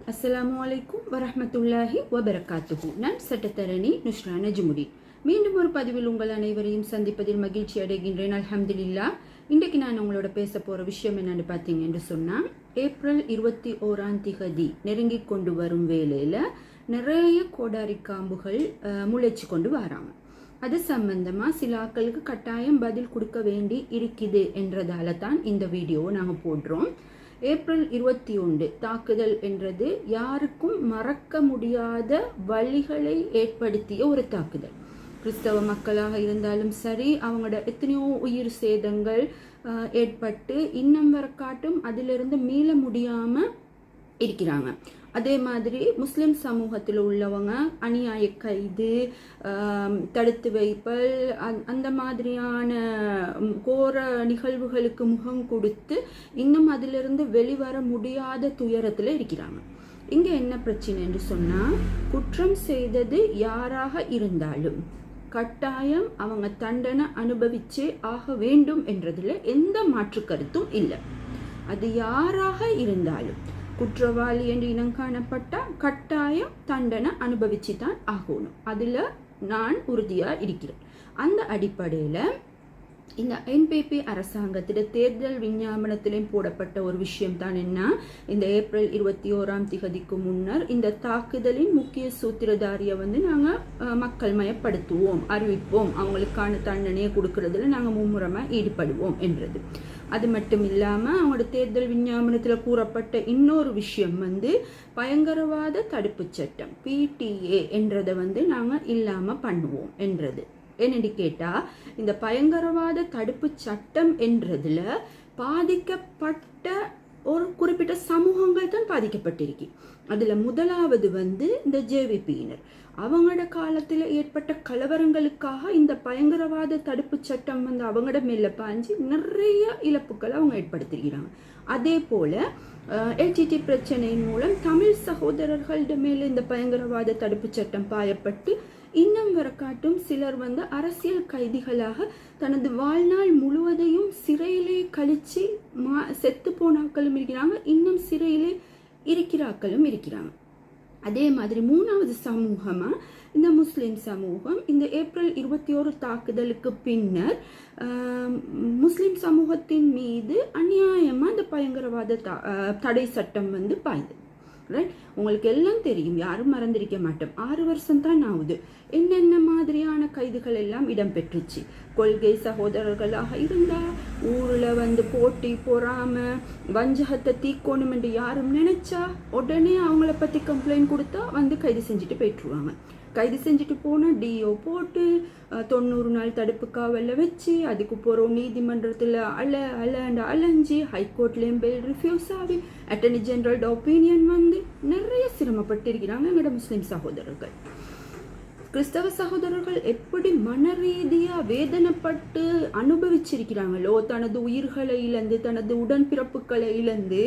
அஸ்ஸலாமு அலைக்கும் வரஹ்மத்துல்லாஹி வபரகாத்துஹு. நான் சட்டத்தரணி நுஷ்ரா நஜ்முடி. மீண்டும் ஒரு பதிவில் உங்கள் அனைவரையும் சந்திப்பதில் மகிழ்ச்சி அடைகின்றேன். அல்ஹம்துலில்லாஹ். இன்றைக்கு நான் உங்களோட பேச போகிற விஷயம் என்னென்னு பார்த்தீங்கன்னு சொன்னால், ஏப்ரல் 21 நெருங்கி கொண்டு வரும் வேளையில் நிறைய கோடாரி காம்புகள் முளைச்சி கொண்டு வராங்க. அது சம்பந்தமாக சில ஆட்களுக்கு கட்டாயம் பதில் கொடுக்க வேண்டி இருக்குது என்றதால தான் இந்த வீடியோவை நாங்கள் போடுறோம். ஏப்ரல் 21 தாக்குதல் என்றது யாருக்கும் மறக்க முடியாத வழிகளை ஏற்படுத்திய ஒரு தாக்குதல். கிறிஸ்தவ மக்களாக இருந்தாலும் சரி, அவங்களோட எத்தனையோ உயிர் சேதங்கள் ஏற்பட்டு இன்னும் வர காட்டும் அதிலிருந்து மீள முடியாமல் இருக்கிறாங்க. அதே மாதிரி முஸ்லிம் சமூகத்தில் உள்ளவங்க அநியாய கைது, தடுத்து வைப்பல், அந்த மாதிரியான கோர நிகழ்வுகளுக்கு முகம் கொடுத்து இன்னும் அதிலிருந்து வெளிவர முடியாத துயரத்தில் இருக்கிறாங்க. இங்கே என்ன பிரச்சனை என்று சொன்னால், குற்றம் செய்தது யாராக இருந்தாலும் கட்டாயம் அவங்க தண்டனை அனுபவிச்சே ஆக வேண்டும் என்றதில் எந்த மாற்று கருத்தும் இல்லை. அது யாராக இருந்தாலும் குற்றவாளி என்று இனம் காணப்பட்டால் கட்டாயம் தண்டனை அனுபவிச்சு தான் ஆகணும். அதில் நான் உறுதியாக இருக்கிறேன். அந்த அடிப்படையில் இந்த என்பிபி அரசாங்கத்திட தேர்தல் விஞ்ஞாபனத்திலும் போடப்பட்ட ஒரு விஷயம் தான் என்ன, இந்த ஏப்ரல் 21 முன்னர் இந்த தாக்குதலின் முக்கிய சூத்திரதாரியை நாங்கள் மக்கள் மயப்படுத்துவோம், அறிவிப்போம், அவங்களுக்கான தண்டனையை கொடுக்கறதுல நாங்கள் மும்முரமாக ஈடுபடுவோம் என்றது. அது மட்டும் இல்லாமல் அவங்களோட தேர்தல் விஞ்ஞாபனத்தில் கூறப்பட்ட இன்னொரு விஷயம் பயங்கரவாத தடுப்பு சட்டம் PTA என்றதை நாங்கள் இல்லாமல் பண்ணுவோம் என்றது. என்னென்னு கேட்டால், இந்த பயங்கரவாத தடுப்பு சட்டம் என்றதில் பாதிக்கப்பட்ட ஒரு குறிப்பிட்ட சமூகங்கள் தான் பாதிக்கப்பட்டிருக்கு. அதில் முதலாவது இந்த JVPயினர். அவங்களோட காலத்தில் ஏற்பட்ட கலவரங்களுக்காக இந்த பயங்கரவாத தடுப்பு சட்டம் அவங்களோட மேல பாஞ்சு நிறைய இழப்புகளை அவங்க ஏற்படுத்திருக்கிறாங்க. அதே போல LTT பிரச்சனையின் மூலம் தமிழ் சகோதரர்கள்ட மேல இந்த பயங்கரவாத தடுப்பு சட்டம் பாயப்பட்டு இன்னும் வர காட்டும் சிலர் அரசியல் கைதிகளாக தனது வாழ்நாள் முழுவதையும் சிறையிலே கழிச்சு செத்து போனாக்களும் இருக்கிறாங்க, இன்னும் சிறையிலே இருக்கிறாக்களும் இருக்கிறாங்க. அதே மாதிரி மூணாவது சமூகமாக இந்த முஸ்லிம் சமூகம் இந்த ஏப்ரல் 21 தாக்குதலுக்கு பின்னர் முஸ்லிம் சமூகத்தின் மீது அநியாயமாக இந்த பயங்கரவாத தடை சட்டம் பாய்ந்தது. ரைட், உங்களுக்கு எல்லாம் தெரியும், யாரும் மறந்திருக்க மாட்டோம். 6 வருஷம் தான் ஆகுது. என்னென்ன மாதிரியான கைதுகள் எல்லாம் இடம்பெற்றுச்சு. கொள்கை சகோதரர்களாக இருந்தா ஊரில் போட்டி பொறாம வஞ்சகத்தை தீக்கோணும் என்று யாரும் நினைச்சா உடனே அவங்கள பற்றி கம்ப்ளைண்ட் கொடுத்தா கைது செஞ்சுட்டு போயிட்டுருவாங்க. கைது செஞ்சுட்டு போனால் DO போட்டு 90 நாள் தடுப்பு காவலில் வச்சு அதுக்கு போகிறோம் நீதிமன்றத்தில் அலைஞ்சு ஹைகோர்ட்லேயும் பெயில் ரிஃப்யூஸ் ஆகி அட்டர்னி ஜெனரல் ஒப்பீனியன் நிறைய சிரமப்பட்டிருக்கிறாங்க எங்களோட முஸ்லீம் சகோதரர்கள். கிறிஸ்தவ சகோதரர்கள் எப்படி மன ரீதியாக வேதனைப்பட்டு அனுபவிச்சிருக்கிறாங்களோ, தனது உயிர்களை இழந்து தனது உடன்பிறப்புகளை இழந்து,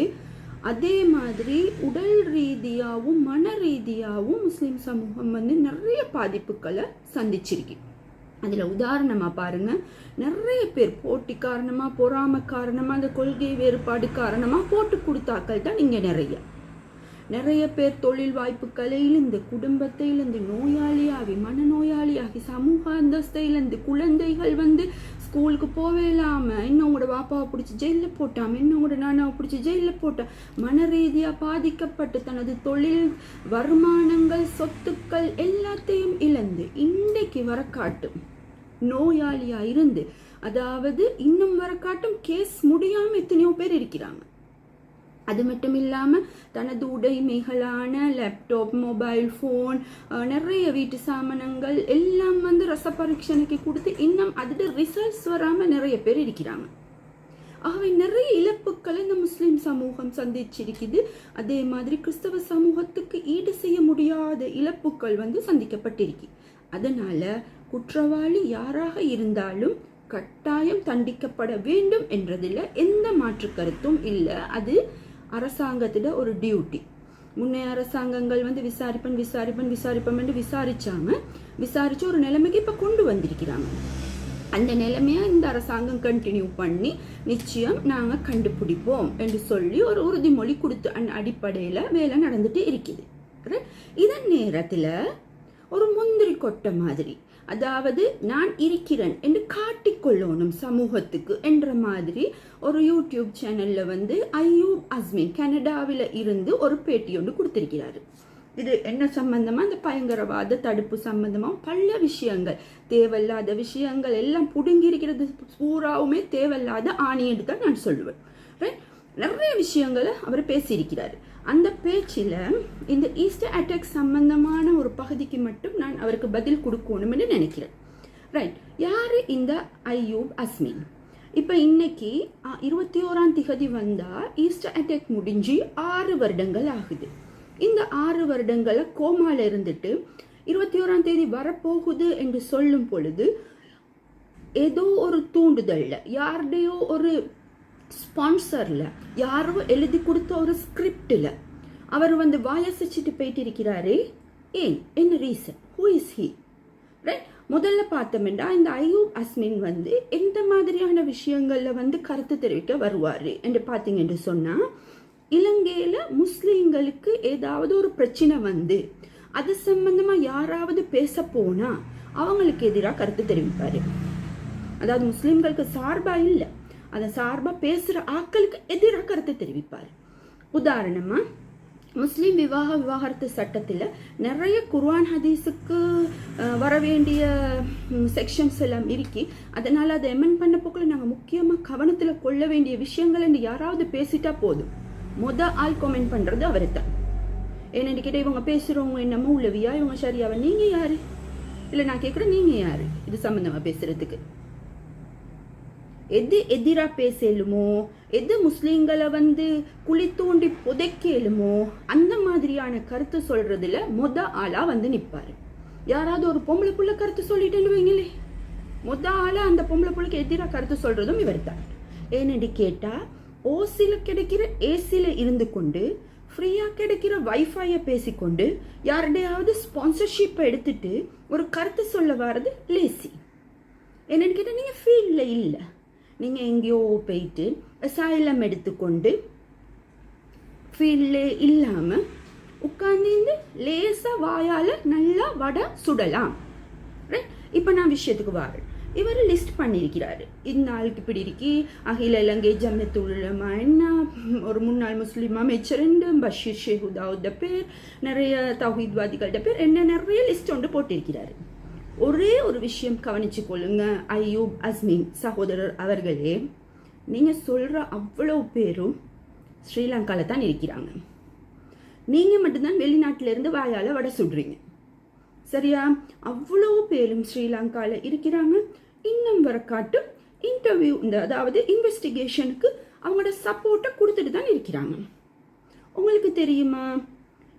அதே மாதிரி உடல் ரீதியாகவும் மன ரீதியாகவும் முஸ்லீம் சமூகம் நிறைய பாதிப்புகளை சந்திச்சிருக்கு. அதில் உதாரணமாக பாருங்கள், நிறைய பேர் போட்டி காரணமாக, பொறாமை காரணமாக, அந்த கொள்கை வேறுபாடு காரணமாக போட்டு கொடுத்தாக்கள் தான் இங்கே நிறைய பேர் தொழில் வாய்ப்புகளை இழந்து, குடும்பத்தை இழந்து, நோயாளியாகி மனநோயாளியாகி, சமூக அந்தஸ்தை இழந்து, குழந்தைகள் ஸ்கூலுக்கு போவே இல்லாமல் இன்னும் உங்களோட பாப்பாவை பிடிச்சி ஜெயிலில் போட்டாம, இன்னும் உங்களோட நானாவை பிடிச்சி ஜெயிலில் போட்டா, மன ரீதியாக பாதிக்கப்பட்டு தனது தொழில் வருமானங்கள் சொத்துக்கள் எல்லாத்தையும் இழந்து இன்றைக்கு வர காட்டும் நோயாளியாக இருந்து, அதாவது இன்னும் வர காட்டும் கேஸ் முடியாமல் எத்தனையோ பேர் இருக்கிறாங்க. அது மட்டும் இல்லாமல் தனது உடைமைகளான லேப்டாப், மொபைல் ஃபோன், நிறைய வீட்டு சாமானங்கள் எல்லாம் ரச பரீட்சணைக்கு கொடுத்து இன்னும் அதோட ரிசல்ட்ஸ் வராமல் நிறைய பேர் இருக்கிறாங்க. ஆகவே நிறைய இழப்புக்களை இந்த முஸ்லீம் சமூகம் சந்திச்சிருக்குது. அதே மாதிரி கிறிஸ்தவ சமூகத்துக்கு ஈடு செய்ய முடியாத இழப்புக்கள் சந்திக்கப்பட்டிருக்கு. அதனால குற்றவாளி யாராக இருந்தாலும் கட்டாயம் தண்டிக்கப்பட வேண்டும் என்றதில் எந்த மாற்று கருத்தும் இல்லை. அது அரசாங்கத்திட ஒரு டியூட்டி. முன்னைய அரசாங்கங்கள் விசாரிப்போம் என்று விசாரிச்சு ஒரு நிலைமைக்கு இப்போ கொண்டு வந்திருக்கிறாங்க. அந்த நிலைமையை இந்த அரசாங்கம் கண்டினியூ பண்ணி நிச்சயம் நாங்கள் கண்டுபிடிப்போம் என்று சொல்லி ஒரு உறுதிமொழி கொடுத்து அந்த அடிப்படையில் வேலை நடந்துட்டு இருக்குது. இதன் நேரத்தில் ஒரு முந்திரி கொட்டை மாதிரி, அதாவது நான் இருக்கிறேன் என்று காட்டிக்கொள்ளணும் சமூகத்துக்கு என்ற மாதிரி ஒரு யூடியூப் சேனலில் வந்து அய்யூப் அஸ்மின் கனடாவில் இருந்து ஒரு பேட்டி ஒன்று கொடுத்திருக்கிறாரு. இது என்ன சம்பந்தமா, இந்த பயங்கரவாத தடுப்பு சம்பந்தமா பல விஷயங்கள், தேவையில்லாத விஷயங்கள் எல்லாம் புடுங்கி இருக்கிறது பூராவுமே தேவையில்லாத ஆணியன்னு தான் நான் சொல்லுவேன். நிறைய விஷயங்களை அவர் பேசியிருக்கிறார். அந்த பேச்சில் இந்த ஈஸ்டர் அட்டாக் சம்பந்தமான ஒரு பகுதிக்கு மட்டும் நான் அவருக்கு பதில் கொடுக்கணும்னு நினைக்கிறேன். ரைட், யாரு இந்த அய்யூப் அஸ்மின்? இப்போ இன்னைக்கு 21ஆம் தேதி வந்தால் ஈஸ்டர் அட்டாக் முடிஞ்சு 6 வருடங்கள் ஆகுது. இந்த 6 வருடங்களை கோமால இருந்துட்டு 21ஆம் தேதி வரப்போகுது என்று சொல்லும் பொழுது ஏதோ ஒரு தூண்டுதல்ல, யாருடையோ ஒரு ஸ்பான்சர்ல, யாரோ எழுதி கொடுத்த ஒரு ஸ்கிரிப்டில் அவர் வந்து வாயசிச்சுட்டு போயிட்டு இருக்கிறாரு. ஏன், என்ன reason, who is he? Right, முதல்ல பார்த்தோம்னா இந்த அய்யூப் அஸ்மின் வந்து எந்த மாதிரியான விஷயங்கள்ல வந்து கருத்து தெரிவிக்க வருவார் என்று பார்த்தீங்கன்னு சொன்னா, இலங்கையில முஸ்லிம்களுக்கு ஏதாவது ஒரு பிரச்சனை வந்து அது சம்பந்தமா யாராவது பேச போனா அவங்களுக்கு எதிராக கருத்து தெரிவிப்பாரு. அதாவது முஸ்லிம்களுக்கு சார்பா இல்லை, அதை சார்பா பேசுற ஆட்களுக்கு எதிராக கருத்து தெரிவிப்பாரு. உதாரணமா முஸ்லீம் விவாகரத்து சட்டத்தில் நிறைய குர்ஆன் ஹதீஸுக்கு வர வேண்டிய செக்ஷன்ஸ் எல்லாம் இருக்கி, அதனால அதை எமெண்ட் பண்ண போக்குள்ள நாங்கள் முக்கியமாக கவனத்தில் கொள்ள வேண்டிய விஷயங்கள் என்று யாராவது பேசிட்டா போதும், ஆள் கமெண்ட் பண்றது அவரு தான். ஏன்னு கேட்ட இவங்க பேசுறவங்க என்னமோ உள்ளவியா, இவங்க சரியாவா, நீங்க யாரு? இல்ல நான் கேட்குறேன், நீங்க யாரு இது சம்பந்தமா பேசுறதுக்கு? எது எதிரா பேசலுமோ, எது முஸ்லீம்களை வந்து குழி தூண்டி புதைக்கலுமோ அந்த மாதிரியான கருத்து சொல்றதுல ஆளா வந்து நிப்பாரு. யாராவது ஒரு பொம்பளை புள்ள கருத்து சொல்லிட்டு வைங்களே, ஆளா அந்த பொம்பளை புள்ளைக்கு எதிராக கருத்து சொல்றதும் இவர் தான். ஏன்னு கேட்டா, ஓசில கிடைக்கிற ஏசில இருந்து கொண்டு ஃப்ரீயா கிடைக்கிற வைஃபையை பேசிக்கொண்டு யாருடையாவது ஸ்பான்சர்ஷிப்பை எடுத்துட்டு ஒரு கருத்து சொல்ல வர்றது லேசி. என்னன்னு கேட்டால் நீங்கள் ஃபீல்டில் இல்லை, நீங்கள் எங்கேயோ போயிட்டு அசைலம் எடுத்துக்கொண்டு ஃபீல்டில் இல்லாமல் உட்காந்து லேசாக வாயால் நல்லா வடை சுடலாம். இப்போ நான் விஷயத்துக்கு வரேன். இவர் லிஸ்ட் பண்ணியிருக்கிறாரு, இந்நாளுக்கு இப்படி இருக்கி அகில இலங்கை ஜம்மியத்துல் உலமா என்ன, ஒரு முன்னாள் முஸ்லீம் அமைச்சர், பஷீர் ஷேகுதாவுட பேர், நிறைய தௌஹீத்வாதிகளோட பேர், என்ன நிறைய லிஸ்ட் ஒன்று போட்டிருக்கிறாரு. ஒரே ஒரு விஷயம் கவனிச்சு கொள்ளுங்க அய்யூப் அஸ்மின் சகோதரர் அவர்களே, நீங்கள் சொல்கிற அவ்வளோ பேரும் ஸ்ரீலங்காவில் தான் இருக்கிறாங்க. நீங்கள் மட்டும்தான் வெளிநாட்டிலேருந்து வாயால் வடை சுடுறீங்க, சரியா? அவ்வளோ பேரும் ஸ்ரீலங்காவில் இருக்கிறாங்க. இன்னும் வர காட்டும் இன்டர்வியூ, அதாவது இன்வெஸ்டிகேஷனுக்கு அவங்களோட சப்போர்ட்டை கொடுத்துட்டு தான் இருக்கிறாங்க. உங்களுக்கு தெரியுமா,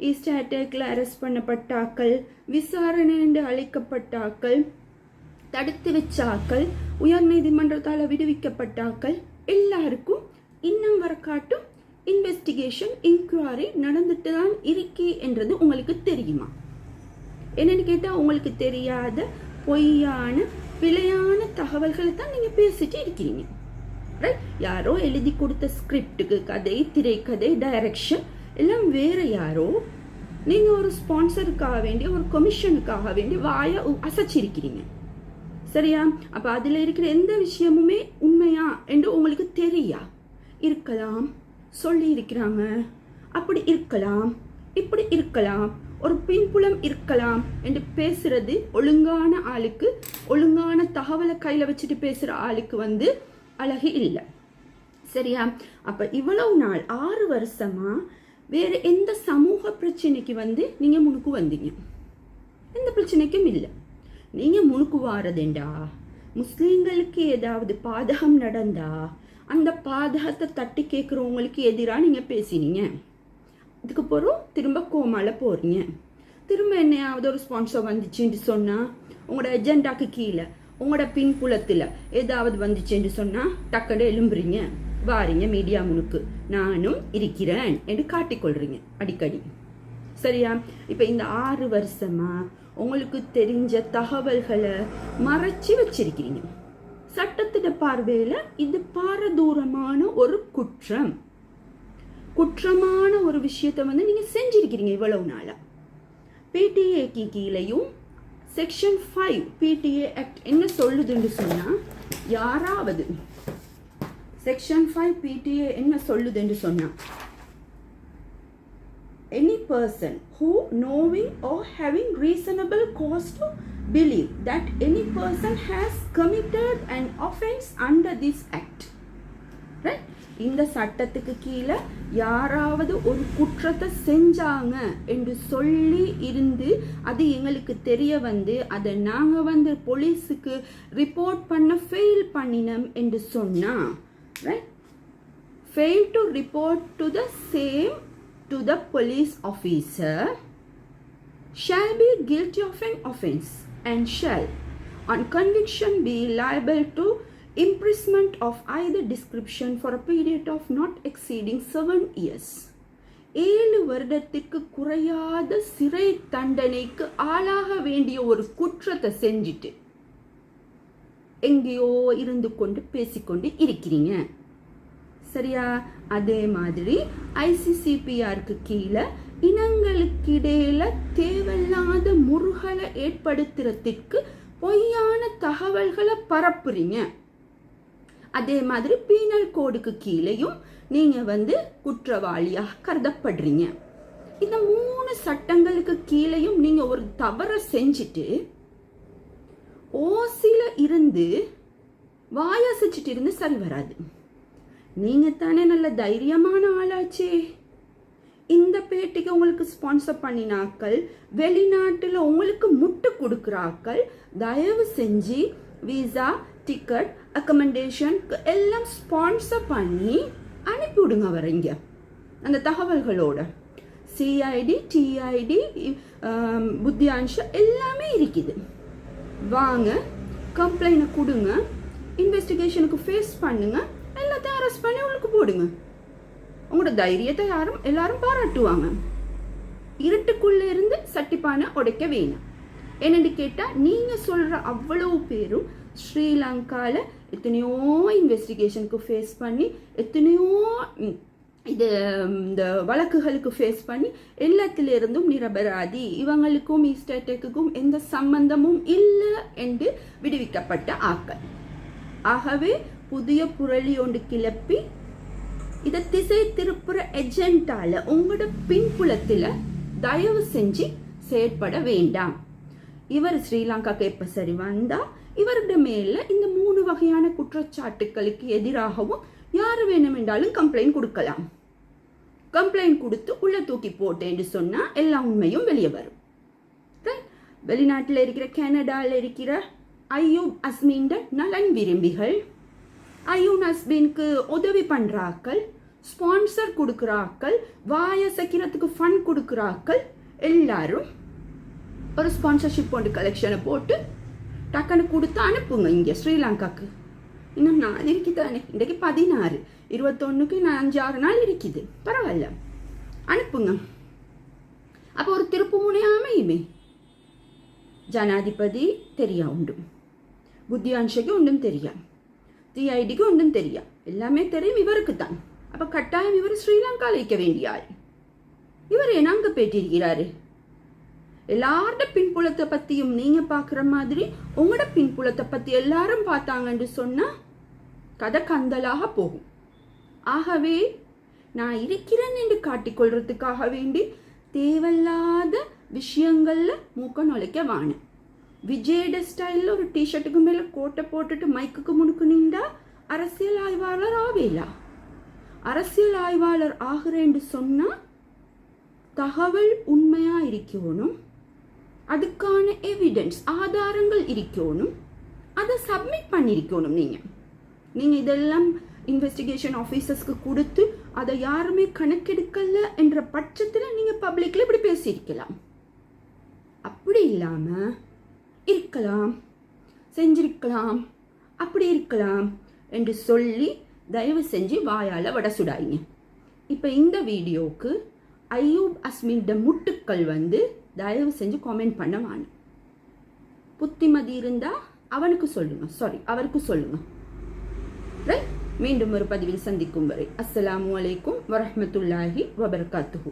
ஈஸ்டர் அட்டாக்ல அரெஸ்ட் பண்ணப்பட்ட ஆக்கள், விசாரணை என்று அழைக்கப்பட்ட ஆக்கள், தடுத்து வச்ச ஆக்கள், உயர் நீதிமன்றத்தால் விடுவிக்கப்பட்ட ஆக்கள் எல்லாருக்கும் இன்னும் வர காட்டும் இன்வெஸ்டிகேஷன் இன்குவரி நடந்துட்டு தான் இருக்கி என்றது உங்களுக்கு தெரியுமா? என்னன்னு கேட்டால், உங்களுக்கு தெரியாத பொய்யான பிழையான தகவல்களை தான் நீங்கள் பேசிட்டு இருக்கிறீங்க. ரைட், யாரோ எழுதி கொடுத்த ஸ்கிரிப்டுக்கு கதை, திரைக்கதை, டைரக்ஷன் எல்லாம் வேற யாரோ, நீங்கள் ஒரு ஸ்பான்சருக்காக வேண்டிய ஒரு கமிஷனுக்காக வேண்டிய வாயை அசைச்சிருக்கிறீங்க, சரியா? அப்போ அதில் இருக்கிற எந்த விஷயமுமே உண்மையா என்று உங்களுக்கு தெரியா? இருக்கலாம், சொல்லி இருக்கிறாங்க, அப்படி இருக்கலாம், இப்படி இருக்கலாம், ஒரு பின்புலம் இருக்கலாம் என்று பேசுறது ஒழுங்கான ஆளுக்கு, ஒழுங்கான தகவலை கையில் வச்சுட்டு பேசுகிற ஆளுக்கு வந்து அழகு இல்லை, சரியா? அப்போ இவ்வளவு நாள் 6 வருஷமா வேற எந்த சமூக பிரச்சனைக்கு வந்து நீங்கள் முன்னுக்கு வந்தீங்க? எந்த பிரச்சனைக்கும் இல்லை. நீங்கள் முன்னுக்கு வாரதேண்டா முஸ்லீம்களுக்கு ஏதாவது பாதகம் நடந்தா அந்த பாதகத்தை தட்டி கேட்குறவங்களுக்கு எதிராக நீங்கள் பேசினீங்க. இதுக்கு பிறகு திரும்ப கோமால போறீங்க. திரும்ப என்னையாவது ஒரு ஸ்பான்சர் வந்துச்சுன்னு சொன்னால் உங்களோட எஜெண்டாக்கு கீழே உங்களோட பின்புலத்தில் ஏதாவது வந்துச்சுன்னு சொன்னால் டக்கடை எழும்புறீங்க, வாரீங்க மீடியா முனுக்கு, நானும் இருக்கிறேன் என்று காட்டிக்கொள்றீங்க அடிக்கடி, சரியா? இப்போ இந்த 6 வருஷமா உங்களுக்கு தெரிஞ்ச தகவல்களை மறைச்சி வச்சிருக்கிறீங்க. சட்டத்திட பார்வையில் இது பாரதூரமான ஒரு குற்றமான ஒரு விஷயத்தை வந்து நீங்கள் செஞ்சிருக்கிறீங்க இவ்வளவு நாளாக. பிடிஏக்கு கீழேயும் செக்ஷன் 5 பிடிஏ ஆக்ட் என்ன சொல்லுதுன்னு சொன்னால், யாராவது செக்ஷன் 5 பிடிஏ என்ன சொல்லுதுன்னு சொன்னால், any person who knowing or having reasonable cause to believe that any person has committed an offense under this act, right? இந்த சட்டத்துக்கு கீழே யாராவது ஒரு குற்றத்தை செஞ்சாங்க என்று சொல்லி இருந்து அது எங்களுக்கு தெரிய வந்து அதை நாங்கள் வந்து போலீஸுக்கு ரிப்போர்ட் பண்ண ஃபெயில் பண்ணினோம் என்று சொன்னால், right? fail to report to the same to the police officer shall be guilty of an offense and shall on conviction be liable to imprisonment of either description for a period of not exceeding 7 years. 7 வருடத்திற்கு குறையாத சிறை தண்டனைக்கு ஆளாக வேண்டிய ஒரு குற்றத்தை செஞ்சுட்டு எங்கேயோ இருந்து கொண்டு பேசிக்கொண்டு இருக்கிறீங்க. சரியா? அதே மாதிரி ஐசிசிபிஆருக்கு கீழே இனங்களுக்கிடையில தேவையில்லாத முருகலை ஏற்படுத்துறதுக்கு பொய்யான தகவல்களை பரப்புறீங்க. அதே மாதிரி பீனல் கோடுக்கு கீழேயும் நீங்க வந்து குற்றவாளியாக கருதப்படுறீங்க. இந்த 3 சட்டங்களுக்கு கீழேயும் நீங்க ஒரு தவறை செஞ்சுட்டு ஓசில இருந்து வாயசிச்சுட்டு இருந்து சரி வராது. நீங்க தானே நல்ல தைரியமான ஆளாச்சே. இந்த பேட்டிக்கு உங்களுக்கு ஸ்பான்சர் பண்ணினாக்கள், வெளிநாட்டில் உங்களுக்கு முட்டு கொடுக்குறாக்கள், தயவு செஞ்சு விசா, டிக்கெட், அக்கமெண்டேஷன் எல்லாம் ஸ்பான்சர் பண்ணி அனுப்பிவிடுங்க வரீங்க அந்த தகவல்களோட. சிஐடி, டிஐடி, புத்தியான்ஷா எல்லாமே இருக்குது. வாங்க, கம்ப்ளைண்ட் கொடுங்க, இன்வெஸ்டிகேஷனுக்கு ஃபேஸ் பண்ணுங்க, எல்லாத்தையும் அரெஸ்ட் பண்ணி உங்களுக்கு போடுங்க. உங்களோட தைரியத்தை எல்லாரும் பாராட்டுவாங்க. இருட்டுக்குள்ளே இருந்து சட்டிப்பானை உடைக்க வேணும். என்னென்னு கேட்டால், நீங்கள் சொல்கிற அவ்வளவு பேரும் ஸ்ரீலங்காவில் எத்தனையோ இன்வெஸ்டிகேஷனுக்கு ஃபேஸ் பண்ணி, எத்தனையோ இந்த வழக்குகளுக்கு ஃபேஸ் பண்ணி எல்லாத்திலிருந்தும் நிரபராதி, இவங்களுக்கும் ஈஸ்டர்டெக்குக்கும் எந்த சம்பந்தமும் இல்லை என்று விடுவிக்கப்பட்ட ஆக்கள். ஆகவே புதிய புரளி ஒன்று கிளப்பி இதை திசை திருப்புற ஏஜென்டால உங்களோட பின்புலத்தில் தயவு செஞ்சு செயற்பட வேண்டாம். இவர் ஸ்ரீலங்காக்கு எப்போ சரி வந்தா இவருடைய மேல இந்த 3 வகையான குற்றச்சாட்டுகளுக்கு எதிராகவும் யார் வேணுமென்றாலும் கம்ப்ளைண்ட் கொடுக்கலாம். கம்ப்ளைண்ட் கொடுத்து உள்ள தூக்கி போட்டேன்னு சொன்னா எல்லா உண்மையும் வெளியே வரும். வெளிநாட்டில் இருக்கிற கனடாவில் இருக்கிற அய்யூப் அஸ்மின் நலன் விரும்பிகள், அய்யூப் அஸ்மினுக்கு உதவி பண்றாக்கள், ஸ்பான்சர் கொடுக்குறாக்கள், வாயசக்கிறதுக்கு ஃபண்ட் கொடுக்குறாக்கள் எல்லாரும் ஒரு ஸ்பான்சர்ஷிப் போட்டு கலெக்ஷனை போட்டு டக்குன்னு கொடுத்து அனுப்புங்க இங்கே ஸ்ரீலங்காக்கு. இன்னும் நாள் இருக்குதானே, இன்றைக்கு 16, 21க்கு 5-6 நாள் இருக்குது, பரவாயில்ல அனுப்புங்க. அப்போ ஒரு திருப்பு முனையாமையுமே ஜனாதிபதி தெரியா உண்டு, புத்தியான்ஷக்கு ஒன்றும் தெரியா, டிஐடிக்கு ஒன்றும் தெரியா, எல்லாமே தெரியும் இவருக்கு தான். அப்போ கட்டாயம் இவர் ஸ்ரீலங்காவில் இருக்க வேண்டிய ஆள். இவர் என்னங்க பேட்டியிருக்கிறாரு? எல்லாரோட பின்புலத்தை பற்றியும் நீங்கள் பார்க்குற மாதிரி உங்களோட பின்புலத்தை பற்றி எல்லாரும் பார்த்தாங்கன்னு சொன்னால் கதை கந்தலாக போகும். ஆகவே நான் இருக்கிறேன் என்று காட்டிக்கொள்றதுக்காக வேண்டி தேவையில்லாத விஷயங்களில் மூக்க நுழைக்க வாணும். விஜயோட ஸ்டைலில் ஒரு டிஷர்ட்டுக்கு மேலே கோட்டை போட்டுட்டு மைக்குக்கு முனுக்கு நின்றா அரசியல் ஆய்வாளர் ஆவேலா? அரசியல் ஆய்வாளர் ஆகிறேன்னு சொன்னால் தகவல் உண்மையாக இருக்கணும், அதுக்கான எவிடன்ஸ் ஆதாரங்கள் இருக்கணும், அதை சப்மிட் பண்ணியிருக்கணும். நீங்கள் இதெல்லாம் இன்வெஸ்டிகேஷன் ஆஃபீஸர்ஸ்க்கு கொடுத்து அதை யாருமே கணக்கெடுக்கல என்ற பட்சத்தில் நீங்கள் பப்ளிக்கில் இப்படி பேசியிருக்கலாம். அப்படி இல்லாமல் இருக்கலாம், செஞ்சிருக்கலாம், அப்படி இருக்கலாம் என்று சொல்லி தயவு செஞ்சு வாயால் வட சுடாயிங்க. இப்போ இந்த வீடியோவுக்கு அய்யூப் அஸ்மின் முட்டுக்கள் வந்து தயவு செஞ்சு காமெண்ட் பண்ண வாங்க. புத்திமதி இருந்தால் அவனுக்கு சொல்லுங்க, சாரி அவருக்கு சொல்லுங்க. ரைட், மீண்டும் ஒரு பதிவில் சந்திக்கும் வரை அஸ்ஸலாமு அலைக்கும் வரஹ்மத்துல்லாஹி வபரகாத்துஹு.